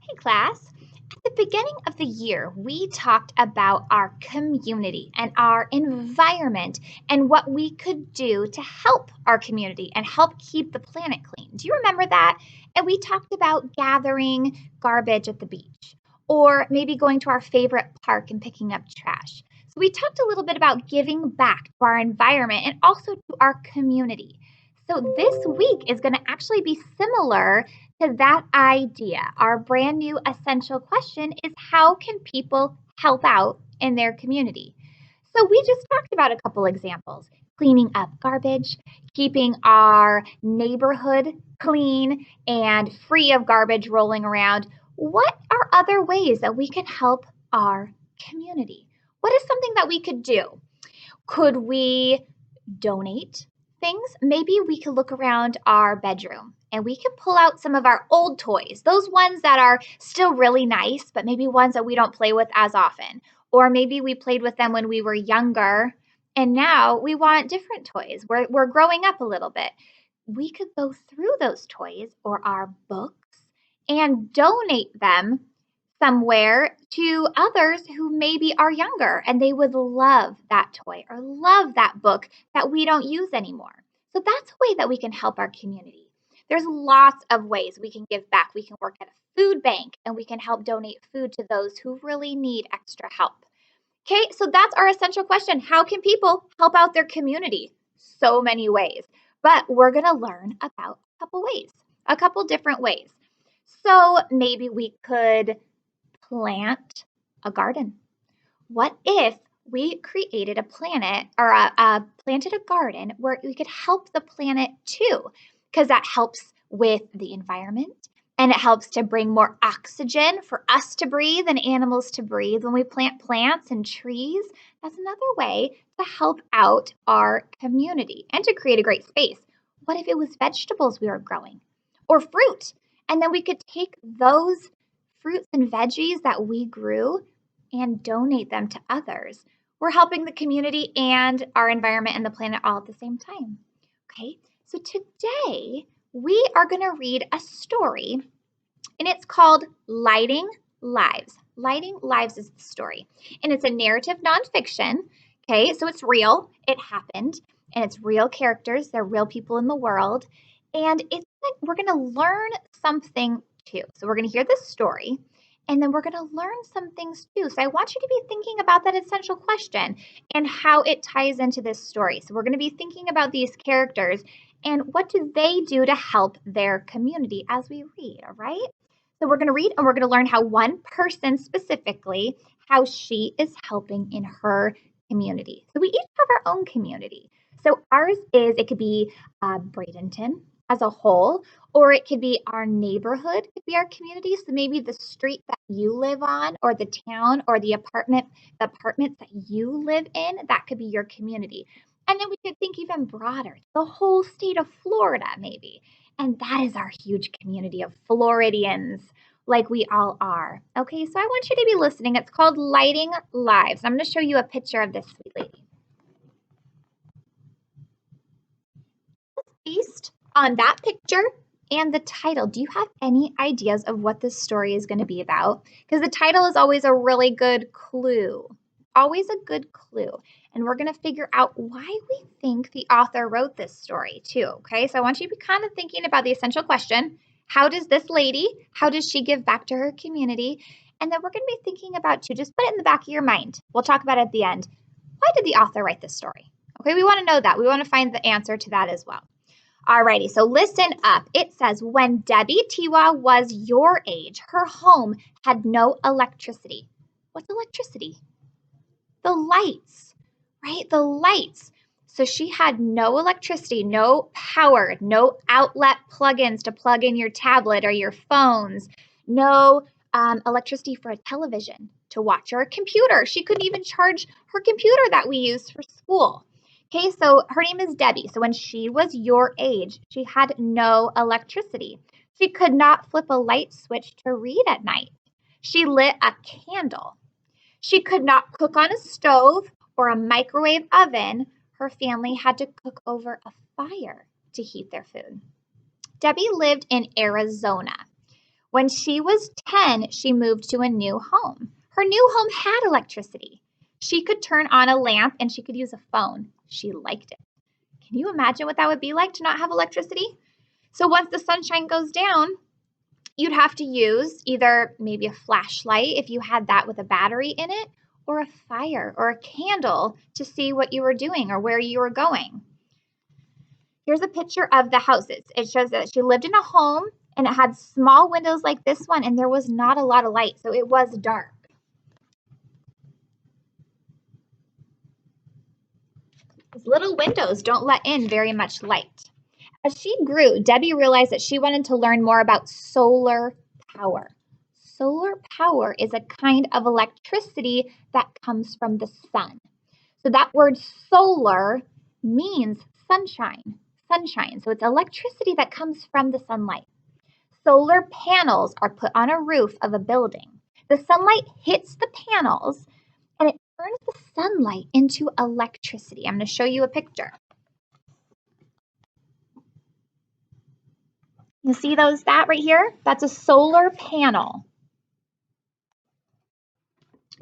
Hey, class. At the beginning of the year, we talked about our community and our environment and what we could do to help our community and help keep the planet clean. Do you remember that? And we talked about gathering garbage at the beach or maybe going to our favorite park and picking up trash. So, we talked a little bit about giving back to our environment and also to our community. So, this week is going to actually be similar to that idea. Our brand new essential question is how can people help out in their community? So we just talked about a couple examples. Cleaning up garbage, keeping our neighborhood clean and free of garbage rolling around. What are other ways that we can help our community? What is something that we could do? Could we donate things? Maybe we could look around our bedroom and we could pull out some of our old toys, those ones that are still really nice, but maybe ones that we don't play with as often. Or maybe we played with them when we were younger and now we want different toys. We're growing up a little bit. We could go through those toys or our books and donate them somewhere to others who maybe are younger and they would love that toy or love that book that we don't use anymore. So that's a way that we can help our community. There's lots of ways we can give back. We can work at a food bank and we can help donate food to those who really need extra help. Okay, so that's our essential question. How can people help out their community? So many ways. But we're going to learn about a couple different ways. So maybe we could plant a garden. What if we created a planet or planted a garden where we could help the planet too? Because that helps with the environment and it helps to bring more oxygen for us to breathe and animals to breathe when we plant plants and trees. That's another way to help out our community and to create a great space. What if it was vegetables we were growing or fruit? And then we could take those fruits and veggies that we grew and donate them to others. We're helping the community and our environment and the planet all at the same time. Okay, so today we are going to read a story and it's called Lighting Lives. Lighting Lives is the story, and it's a narrative nonfiction. Okay, so it's real, it happened, and it's real characters, they're real people in the world, and it's like we're going to learn something too. So we're going to hear this story, and then we're going to learn some things too. So I want you to be thinking about that essential question and how it ties into this story. So we're going to be thinking about these characters and what do they do to help their community as we read, all right? So we're going to read and we're going to learn how one person specifically, how she is helping in her community. So we each have our own community. So ours is, it could be Bradenton as a whole, or it could be our neighborhood, could be our community. So maybe the street that you live on or the town or the apartments that you live in, that could be your community. And then we could think even broader, the whole state of Florida maybe. And that is our huge community of Floridians, like we all are. Okay, so I want you to be listening. It's called Lighting Lives. I'm going to show you a picture of this sweet lady. Based on that picture and the title, do you have any ideas of what this story is going to be about? Because the title is always a really good clue. Always a good clue. And we're going to figure out why we think the author wrote this story too, okay? So I want you to be kind of thinking about the essential question. How does she give back to her community? And then we're going to be thinking about too, just put it in the back of your mind. We'll talk about it at the end. Why did the author write this story? Okay, we want to know that. We want to find the answer to that as well. Alrighty, so listen up. It says, when Debbie Tiwa was your age, her home had no electricity. What's electricity? The lights, right? The lights. So she had no electricity, no power, no outlet plugins to plug in your tablet or your phones, no electricity for a television to watch or a computer. She couldn't even charge her computer that we use for school. Okay, so her name is Debbie. So when she was your age, she had no electricity. She could not flip a light switch to read at night. She lit a candle. She could not cook on a stove or a microwave oven. Her family had to cook over a fire to heat their food. Debbie lived in Arizona, When she was 10, she moved to a new home. Her new home had electricity. She could turn on a lamp and she could use a phone. She liked it. Can you imagine what that would be like to not have electricity? So once the sunshine goes down, you'd have to use either maybe a flashlight if you had that with a battery in it, or a fire or a candle to see what you were doing or where you were going. Here's a picture of the houses. It shows that she lived in a home and it had small windows like this one, and there was not a lot of light, so it was dark. These little windows don't let in very much light. As she grew, Debbie realized that she wanted to learn more about solar power. Solar power is a kind of electricity that comes from the sun. So that word solar means sunshine. Sunshine. So it's electricity that comes from the sunlight. Solar panels are put on a roof of a building. The sunlight hits the panels and it turns the sunlight into electricity. I'm going to show you a picture. You see that right here? That's a solar panel.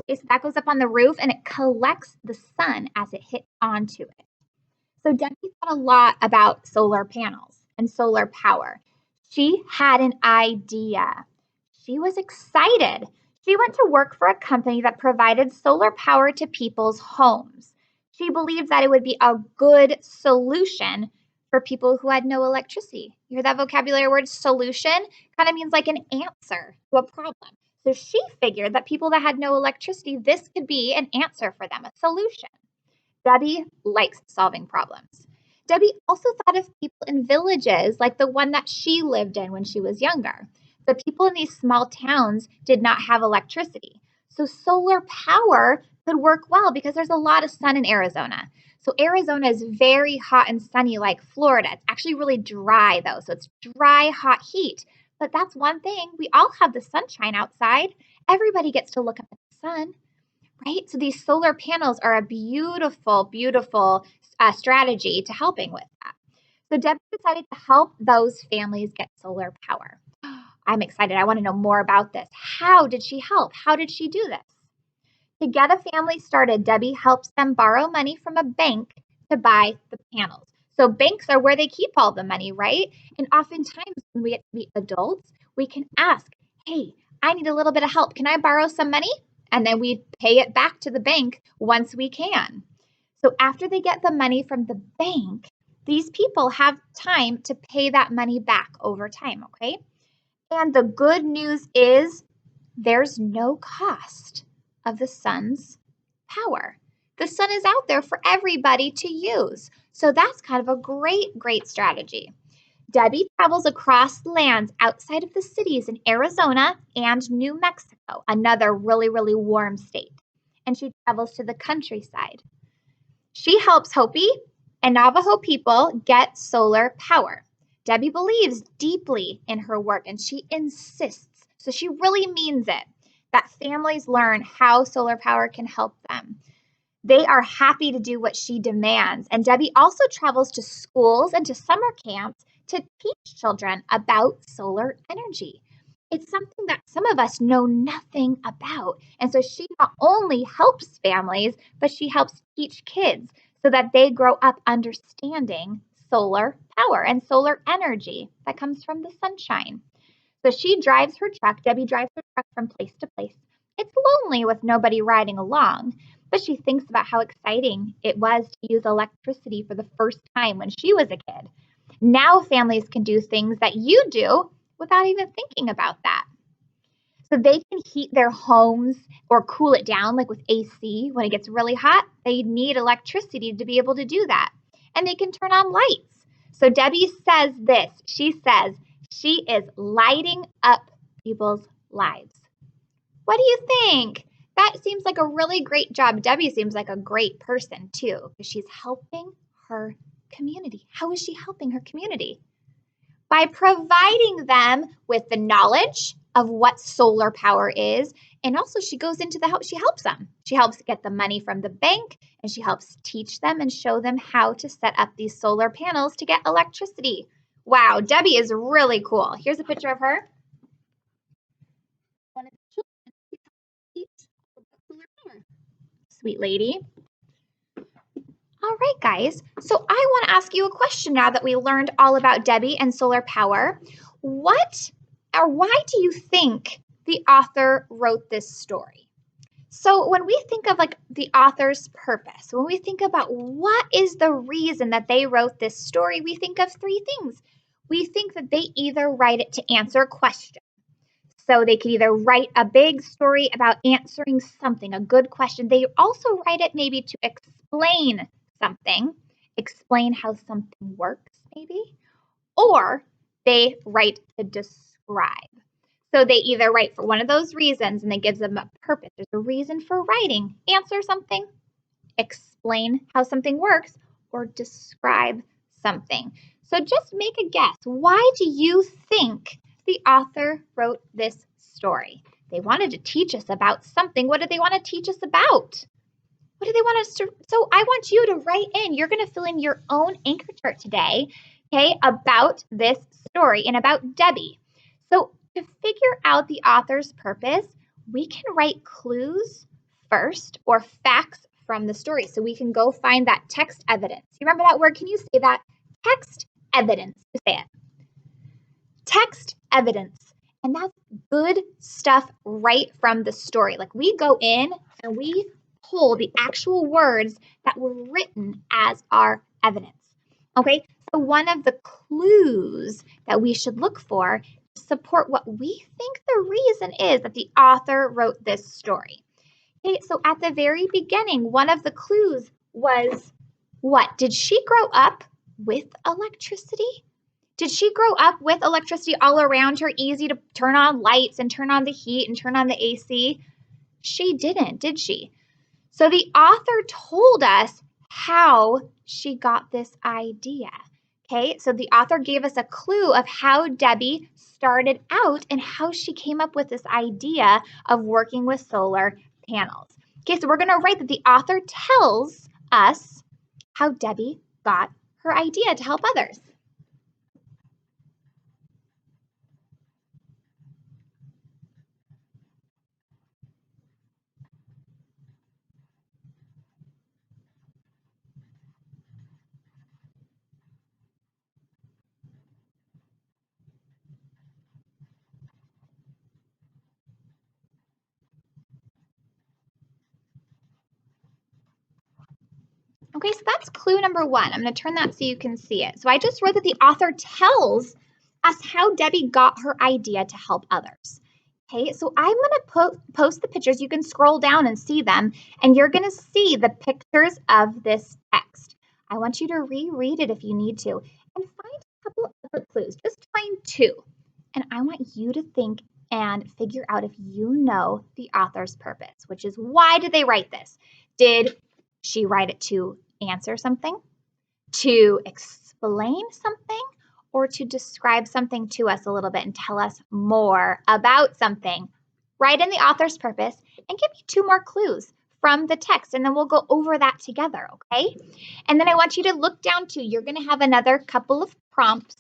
Okay, so that goes up on the roof and it collects the sun as it hits onto it. So Debbie thought a lot about solar panels and solar power. She had an idea. She was excited. She went to work for a company that provided solar power to people's homes. She believed that it would be a good solution for people who had no electricity. You hear that vocabulary word, solution? Kind of means like an answer to a problem. So she figured that people that had no electricity, this could be an answer for them, a solution. Debbie likes solving problems. Debbie also thought of people in villages like the one that she lived in when she was younger. The people in these small towns did not have electricity. So solar power could work well because there's a lot of sun in Arizona. So Arizona is very hot and sunny like Florida. It's actually really dry though. So it's dry, hot heat. But that's one thing. We all have the sunshine outside. Everybody gets to look up at the sun. Right? So these solar panels are a beautiful, beautiful strategy to helping with that. So Debbie decided to help those families get solar power. I'm excited. I want to know more about this. How did she help? How did she do this? To get a family started, Debbie helps them borrow money from a bank to buy the panels. So banks are where they keep all the money, right? And oftentimes when we get to be adults, we can ask, hey, I need a little bit of help. Can I borrow some money? And then we pay it back to the bank once we can. So after they get the money from the bank, these people have time to pay that money back over time, okay? And the good news is there's no cost of the sun's power. The sun is out there for everybody to use. So that's kind of a great, great strategy. Debbie travels across lands outside of the cities in Arizona and New Mexico, another really, really warm state. And she travels to the countryside. She helps Hopi and Navajo people get solar power. Debbie believes deeply in her work and she insists, so she really means it, that families learn how solar power can help them. They are happy to do what she demands. And Debbie also travels to schools and to summer camps to teach children about solar energy. It's something that some of us know nothing about. And so she not only helps families, but she helps teach kids so that they grow up understanding solar power and solar energy that comes from the sunshine. So she drives her truck. Debbie drives her truck from place to place. It's lonely with nobody riding along, but she thinks about how exciting it was to use electricity for the first time when she was a kid. Now families can do things that you do without even thinking about that. So they can heat their homes or cool it down, like with AC. When it gets really hot, they need electricity to be able to do that. And they can turn on lights. So Debbie says this. She says she is lighting up people's lives. What do you think? That seems like a really great job. Debbie seems like a great person too, because she's helping her community. How is she helping her community? By providing them with the knowledge of what solar power is. And also she goes into the house, she helps them. She helps get the money from the bank and she helps teach them and show them how to set up these solar panels to get electricity. Wow, Debbie is really cool. Here's a picture of her. one of the children to teach about solar power. Sweet lady. All right, guys. So I want to ask you a question now that we learned all about Debbie and solar power. What or why do you think the author wrote this story? So when we think of like the author's purpose, when we think about what is the reason that they wrote this story, we think of three things. We think that they either write it to answer questions. So they could either write a big story about answering something, a good question. They also write it maybe to explain something, explain how something works maybe, or they write to describe. So they either write for one of those reasons and it gives them a purpose. There's a reason for writing. Answer something, explain how something works, or describe something. So just make a guess. Why do you think the author wrote this story? They wanted to teach us about something. What did they want to teach us about? What do they want us to? So I want you to write in. You're going to fill in your own anchor chart today, okay, about this story and about Debbie. So to figure out the author's purpose, we can write clues first or facts from the story. So we can go find that text evidence. You remember that word? Can you say that? Text evidence. Say it. Text evidence. And that's good stuff right from the story. Like we go in and we pull the actual words that were written as our evidence. Okay, so one of the clues that we should look for to support what we think the reason is that the author wrote this story. Okay, so at the very beginning, one of the clues was what? Did she grow up with electricity? Did she grow up with electricity all around her, easy to turn on lights and turn on the heat and turn on the AC? She didn't, did she? So the author told us how she got this idea. Okay, so the author gave us a clue of how Debbie started out and how she came up with this idea of working with solar panels. Okay, so we're going to write that the author tells us how Debbie got her idea to help others. Okay, so that's clue number one. I'm going to turn that so you can see it. So I just wrote that the author tells us how Debbie got her idea to help others. Okay, so I'm going to post the pictures. You can scroll down and see them, and you're going to see the pictures of this text. I want you to reread it if you need to, and find a couple of other clues. Just find two, and I want you to think and figure out if you know the author's purpose, which is why did they write this? Did she write it to answer something, to explain something, or to describe something to us a little bit and tell us more about something? Write in the author's purpose and give me two more clues from the text, and then we'll go over that together, okay? And then I want you to look down too. You're going to have another couple of prompts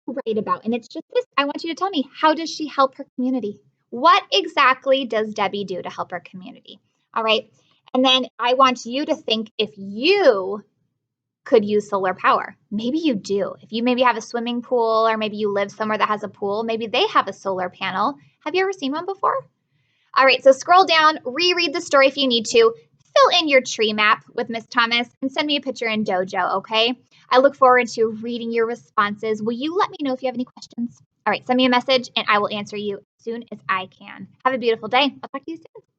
to write about, and it's just this. I want you to tell me, how does she help her community? What exactly does Debbie do to help her community? All right. And then I want you to think if you could use solar power. Maybe you do. If you maybe have a swimming pool or maybe you live somewhere that has a pool, maybe they have a solar panel. Have you ever seen one before? All right, so scroll down, reread the story if you need to, fill in your tree map with Miss Thomas, and send me a picture in Dojo, okay? I look forward to reading your responses. Will you let me know if you have any questions? All right, send me a message and I will answer you as soon as I can. Have a beautiful day. I'll talk to you soon.